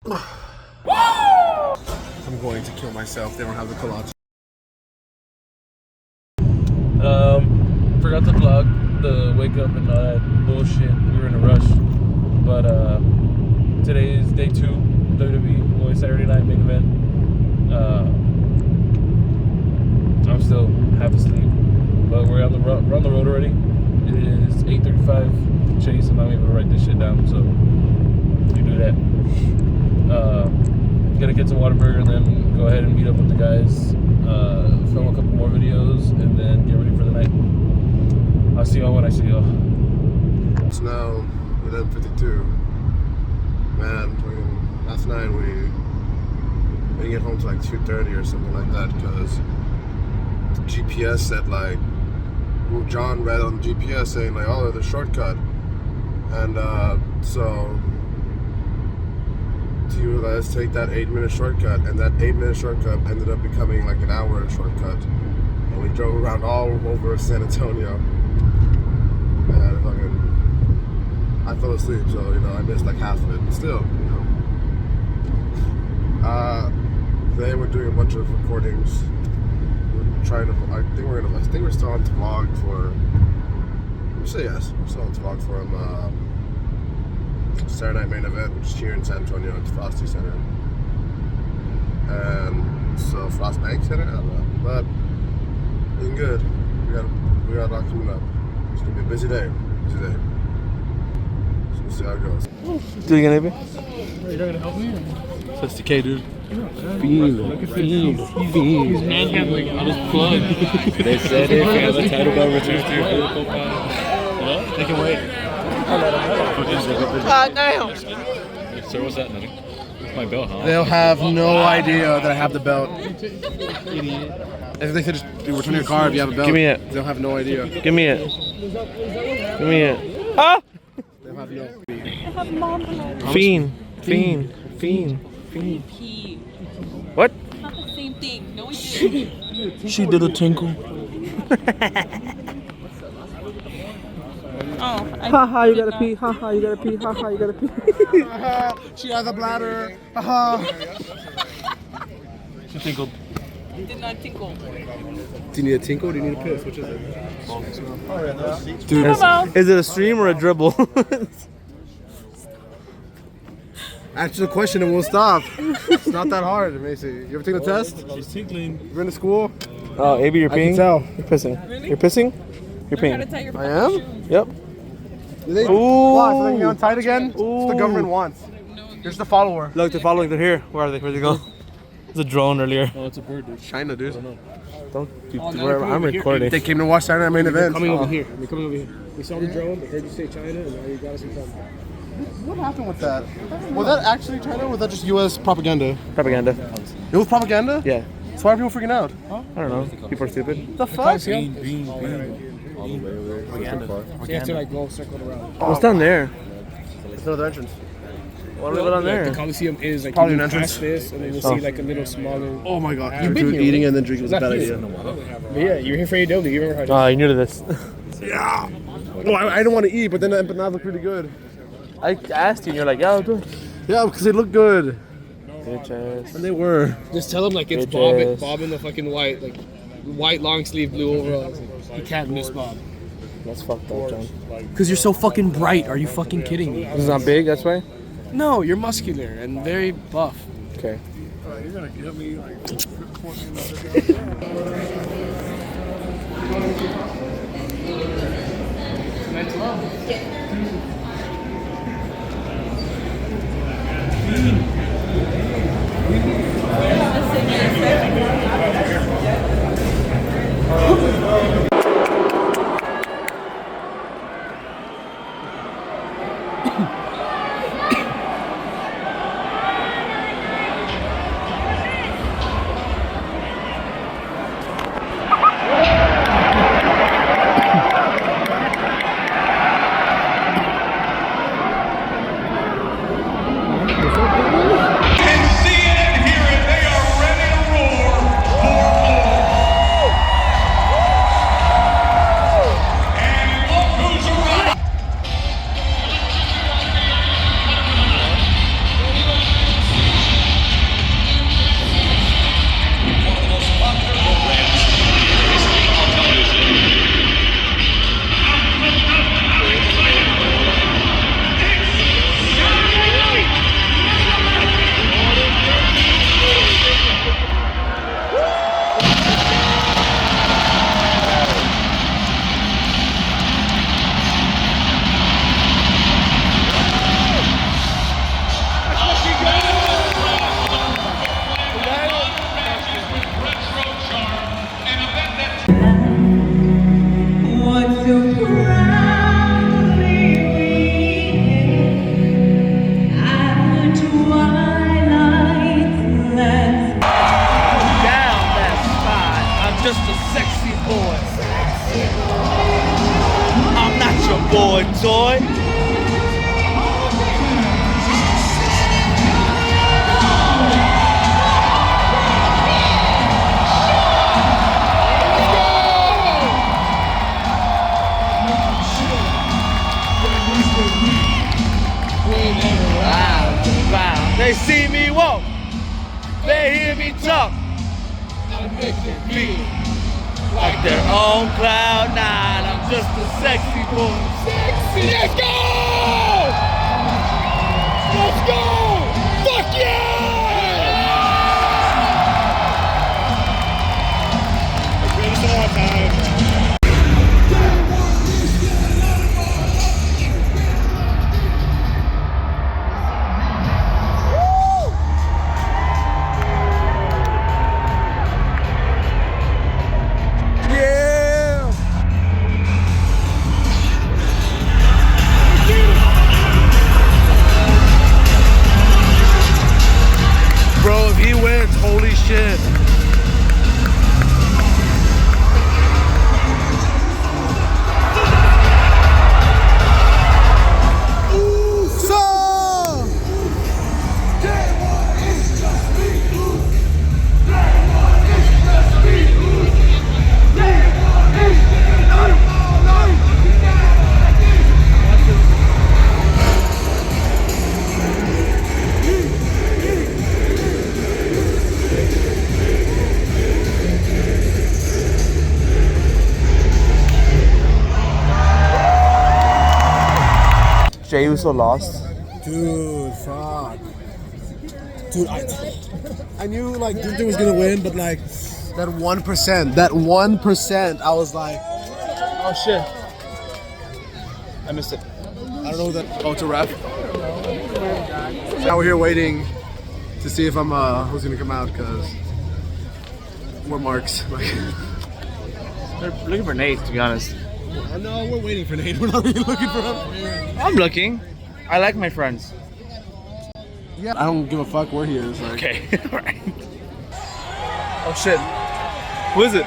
I'm going to kill myself. They don't have the kolache. Forgot to vlog the wake up and all that bullshit. We were in a rush. But today is day 2, WWE Boy Saturday Night Main Event. I'm still half asleep, but we're on the road already. It is 8:35. Chase, I'm not able to write this shit down, so you do that. Gonna get some Whataburger and then go ahead and meet up with the guys, film a couple more videos, and then get ready for the night. I'll see y'all when I see y'all. It's now 11:52. Man, last night we didn't get home till like 2:30 or something like that because the GPS said like, well, John read on the GPS saying like, oh, there's a shortcut, and so he was like, let's take that 8-minute shortcut, and that 8-minute shortcut ended up becoming like an hour shortcut, and we drove around all over San Antonio. And I fell asleep, so I missed like half of it. But still, today we're doing a bunch of recordings. We're trying to. I think we're still on vlog for. Yes, we're still on vlog for Saturday Night Main Event, which is here in San Antonio at the Frosty Center, and so Frost Bank Center. I don't know, but looking good. We got a lot coming up. It's gonna be a busy day. So we'll see how it goes. Do you gonna be? You're not gonna help me? That's the K, dude. Fiend. He's manhandling. I'll just plug. They said it. We have a title belt return to your political They can wait. God damn. Sir, what's that? Nothing. It's my belt, huh? They'll have no idea that I have the belt. If they could just return your car if you have a belt. Give me it. They'll have no idea. Give me it. Give me it. Ah! They'll have no. Fiend. What? Not the same thing. No, we didn't. She did a tinkle. Oh, Haha, you gotta pee. Haha, you gotta pee. Haha, you gotta pee. She has a bladder. She tinkled. did not tinkle. Do you need a tinkle or do you need a piss? Which is it? Dude, is it a stream or a dribble? Answer the question and we'll stop. It's not that hard, Macy. You ever take the test? She's tinkling. You been to school? Oh, AB, you're I can peeing? tell. You're pissing. Really? You're pissing? You're Learn how to peeing. tie your I fucking am? shoes. Yep. Did they? Ooh. Why? So they can get untied again? It's what Ooh. the government wants. You're just a follower. Look, they're following. They're here. Where are they? Where'd they go? It's a drone earlier. Oh, it's a bird, dude. China, dude. Don't. Oh, no, Wherever, I'm over here. recording. They came to watch Saturday Night Main Event. Coming over here. They're coming over here. We saw the drone, but heard you say China, and now you got us in trouble. What happened with that? Was that actually China or was that just U.S. propaganda? Propaganda. It was propaganda? Yeah. So why are people freaking out? I don't know. People are stupid. The fuck? Bean. All the way over there. So you have to like go circle around. What's down there? It's another entrance. Why don't we go down The there? Coliseum is like Probably you an pass entrance. this, and then you'll Oh. see like a little smaller. Oh my god. You've been Dude, here, eating right? and then drinking was a bad Is that idea. But yeah, you're here for AW. You remember how Oh, you're new to this. Yeah. No, I didn't want to eat, but then the empanadas look pretty good. I asked you and you're like, yeah, I'll do it. Yeah, because they look good. Bitches. And they were. Just tell him like it's Bitches. Bob in the fucking white long sleeve blue overalls. He can't miss Bob. That's fucked up, John. Because you're so fucking bright. Are you fucking kidding me? This is not big, that's why? No, you're muscular and very buff. Okay. You're going to give me like... they hear me talk, I make them feel like they're on cloud nine. I'm just a sexy boy. Sexy. Let's go! Let's go! Fuck yeah! Let's do this one more time. Bro, if he wins, holy shit. Jey Uso lost. Dude, fuck. Dude, I knew like Gunther was gonna win, but like that 1%, I was like, Oh shit. I missed it. I don't know that. Oh, it's a ref. Now we're here waiting to see if I'm who's gonna come out because we're marks. They're looking for Nate, to be honest. No, we're waiting for Nate. We're not really looking for him. I'm looking. I like my friends. Yeah, I don't give a fuck where he is. Like. Okay. Alright. Oh shit. Who is it?